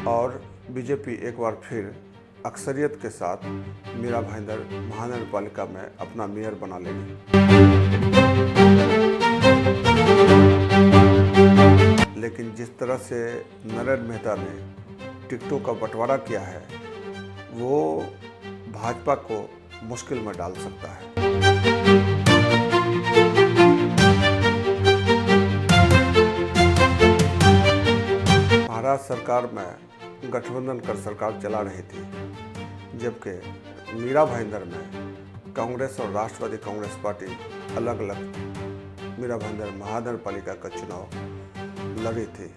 और बीजेपी एक बार फिर अक्सरियत के साथ मीरा भाईंदर महानगर पालिका में अपना मेयर बना लेगी। लेकिन जिस तरह से नरेंद्र मेहता ने टिकटों का बंटवारा किया है वो भाजपा को मुश्किल में डाल सकता है। महाराष्ट्र सरकार में गठबंधन कर सरकार चला रही थी, जबकि मीरा भाईंदर में कांग्रेस और राष्ट्रवादी कांग्रेस पार्टी अलग अलग मीरा भाईंदर महानगर पालिका का चुनाव लड़ी थी।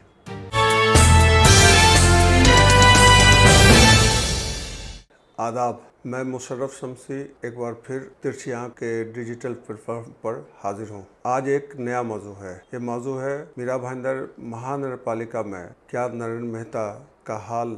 आदाब, मैं मुशर्रफ शमसी एक बार फिर तिरछी आंख के डिजिटल प्लेटफॉर्म पर हाजिर हूँ। आज एक नया मौजू है। ये मौजू है मीरा भाईंदर महानगर पालिका में क्या नरेंद्र मेहता का हाल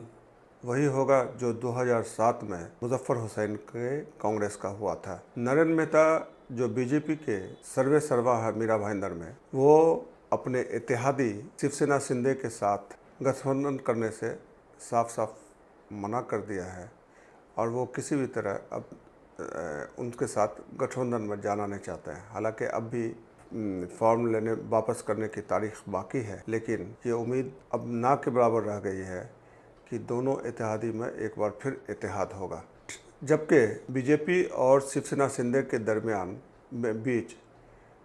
वही होगा जो 2007 में मुजफ्फर हुसैन के कांग्रेस का हुआ था। नरेंद्र मेहता जो बीजेपी के सर्वे सर्वा है मीरा भाईंदर में, वो अपने इत्तेहादी शिवसेना शिंदे के साथ गठबंधन करने से साफ साफ मना कर दिया है और वो किसी भी तरह अब उनके साथ गठबंधन में जाना नहीं चाहते हैं। हालांकि अब भी फॉर्म लेने वापस करने की तारीख बाकी है, लेकिन ये उम्मीद अब ना के बराबर रह गई है कि दोनों इत्तेहादी में एक बार फिर इत्तेहाद होगा। जबकि बीजेपी और शिवसेना शिंदे के दरमियान बीच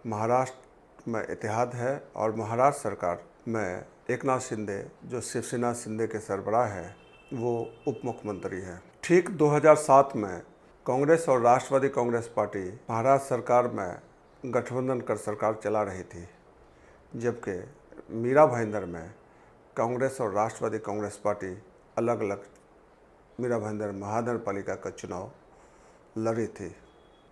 महाराष्ट्र में इत्तेहाद है और महाराष्ट्र सरकार में एकनाथ शिंदे जो शिवसेना शिंदे के सरबराह हैं वो उप मुख्यमंत्री हैं। ठीक 2007 में कांग्रेस और राष्ट्रवादी कांग्रेस पार्टी महाराष्ट्र सरकार में गठबंधन कर सरकार चला रही थी, जबकि मीरा भाईंदर में कांग्रेस और राष्ट्रवादी कांग्रेस पार्टी अलग अलग मीरा भाईंदर महानगर पालिका का चुनाव लड़ी थी।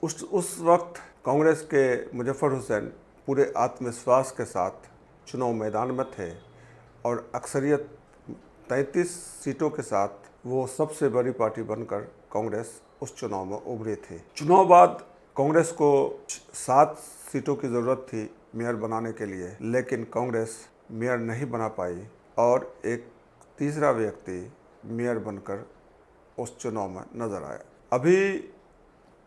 उस वक्त कांग्रेस के मुजफ्फर हुसैन पूरे आत्मविश्वास के साथ चुनाव मैदान में थे और अक्सरियत 33 सीटों के साथ वो सबसे बड़ी पार्टी बनकर कांग्रेस उस चुनाव में उभरी थी। चुनाव बाद कांग्रेस को 7 सीटों की ज़रूरत थी मेयर बनाने के लिए, लेकिन कांग्रेस मेयर नहीं बना पाई और एक तीसरा व्यक्ति मेयर बनकर उस चुनाव में नज़र आया। अभी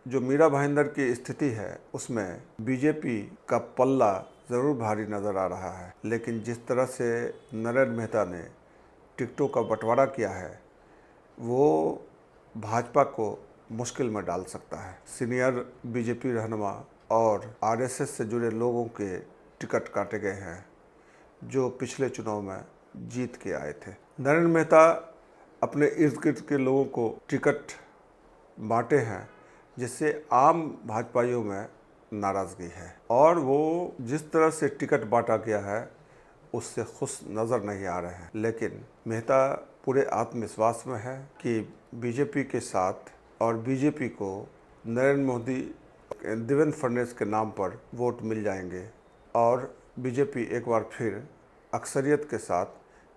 जो मीरा भाईंदर की स्थिति है उसमें बीजेपी का पल्ला ज़रूर भारी नज़र आ रहा है, लेकिन जिस तरह से नरेंद्र मेहता ने टिकटों का बंटवारा किया है वो भाजपा को मुश्किल में डाल सकता है। सीनियर बीजेपी रहनुमा और आरएसएस से जुड़े लोगों के टिकट काटे गए हैं जो पिछले चुनाव में जीत के आए थे। नरेंद्र मेहता अपने इर्द गिर्द के लोगों को टिकट बांटे हैं, जिससे आम भाजपाइयों में नाराज़गी है और वो जिस तरह से टिकट बांटा गया है उससे खुश नज़र नहीं आ रहे हैं। लेकिन मेहता पूरे आत्मविश्वास में है कि बीजेपी के साथ और बीजेपी को नरेंद्र मोदी देवेंद्र फडणवीस के नाम पर वोट मिल जाएंगे और बीजेपी एक बार फिर अक्सरियत के साथ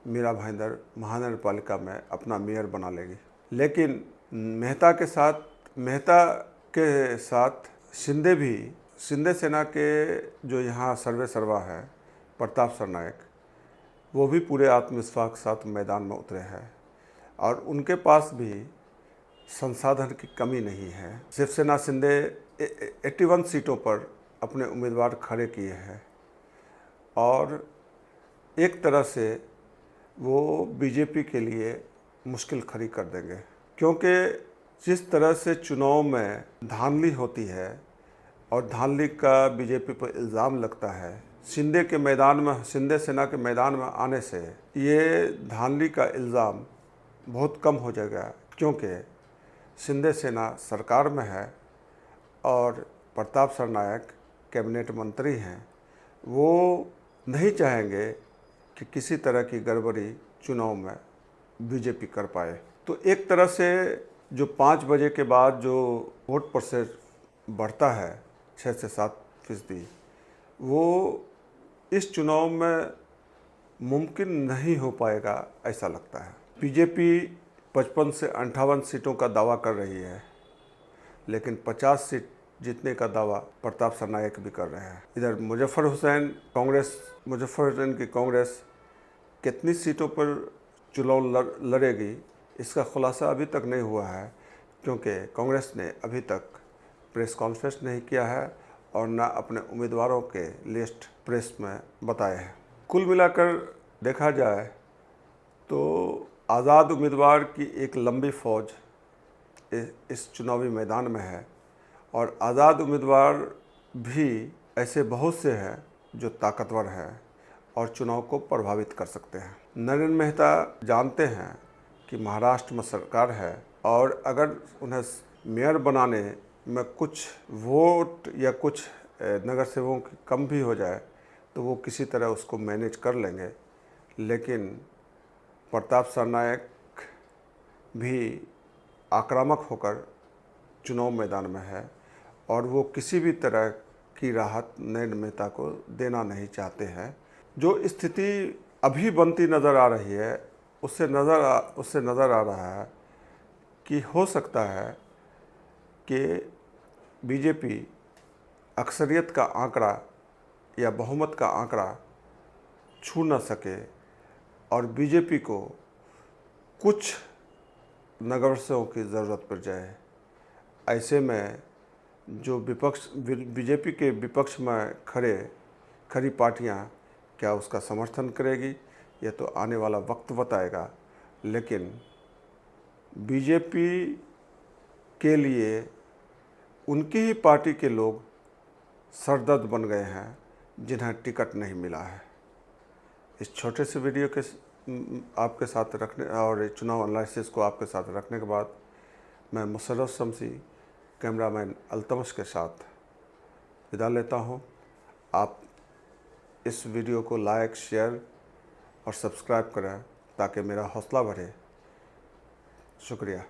मीरा भाईंदर महानगर पालिका में अपना मेयर बना लेगी। लेकिन मेहता के साथ शिंदे सेना के जो यहाँ सर्वे सर्वा है प्रताप सरनायक, वो भी पूरे आत्मविश्वास के साथ मैदान में उतरे हैं और उनके पास भी संसाधन की कमी नहीं है। शिवसेना शिंदे 81 सीटों पर अपने उम्मीदवार खड़े किए हैं और एक तरह से वो बीजेपी के लिए मुश्किल खड़ी कर देंगे, क्योंकि जिस तरह से चुनाव में धांधली होती है और धांधली का बीजेपी पर इल्ज़ाम लगता है, शिंदे सेना के मैदान में आने से ये धांधली का इल्ज़ाम बहुत कम हो जाएगा, क्योंकि शिंदे सेना सरकार में है और प्रताप सरनायक कैबिनेट मंत्री हैं। वो नहीं चाहेंगे कि किसी तरह की गड़बड़ी चुनाव में बीजेपी कर पाए। तो एक तरह से जो 5 बजे के बाद जो वोट प्रतिशत बढ़ता है 6 से 7%, वो इस चुनाव में मुमकिन नहीं हो पाएगा ऐसा लगता है। बीजेपी 55 से 58 सीटों का दावा कर रही है, लेकिन 50 सीट जीतने का दावा प्रताप सरनायक भी कर रहे हैं। इधर मुजफ्फर हुसैन की कांग्रेस कितनी सीटों पर चुनाव लड़ेगी, इसका खुलासा अभी तक नहीं हुआ है, क्योंकि कांग्रेस ने अभी तक प्रेस कॉन्फ्रेंस नहीं किया है और न अपने उम्मीदवारों के लिस्ट प्रेस में बताए हैं। कुल मिलाकर देखा जाए तो आज़ाद उम्मीदवार की एक लंबी फौज इस चुनावी मैदान में है और आज़ाद उम्मीदवार भी ऐसे बहुत से हैं जो ताकतवर हैं और चुनाव को प्रभावित कर सकते हैं। नरेंद्र मेहता जानते हैं कि महाराष्ट्र में सरकार है और अगर उन्हें मेयर बनाने में कुछ वोट या कुछ नगर सेवकों की कम भी हो जाए तो वो किसी तरह उसको मैनेज कर लेंगे, लेकिन प्रताप सरनायक भी आक्रामक होकर चुनाव मैदान में है और वो किसी भी तरह की राहत नरेंद्र मेहता को देना नहीं चाहते हैं। जो स्थिति अभी बनती नज़र आ रही है उससे नज़र आ रहा है कि हो सकता है कि बीजेपी अक्सरियत का आंकड़ा या बहुमत का आंकड़ा छू न सके और बीजेपी को कुछ नगरसेवकों की ज़रूरत पड़ जाए। ऐसे में जो बीजेपी के विपक्ष में खड़ी पार्टियां क्या उसका समर्थन करेगी, ये तो आने वाला वक्त बताएगा। लेकिन बीजेपी के लिए उनकी ही पार्टी के लोग सरदर्द बन गए हैं जिन्हें टिकट नहीं मिला है। इस छोटे से वीडियो के आपके साथ रखने और चुनाव एनालिसिस को आपके साथ रखने के बाद मैं मुशर्रफ शम्सी कैमरामैन अल्तमश के साथ विदा लेता हूं। आप इस वीडियो को लाइक, शेयर और सब्सक्राइब करें ताकि मेरा हौसला बढ़े। शुक्रिया।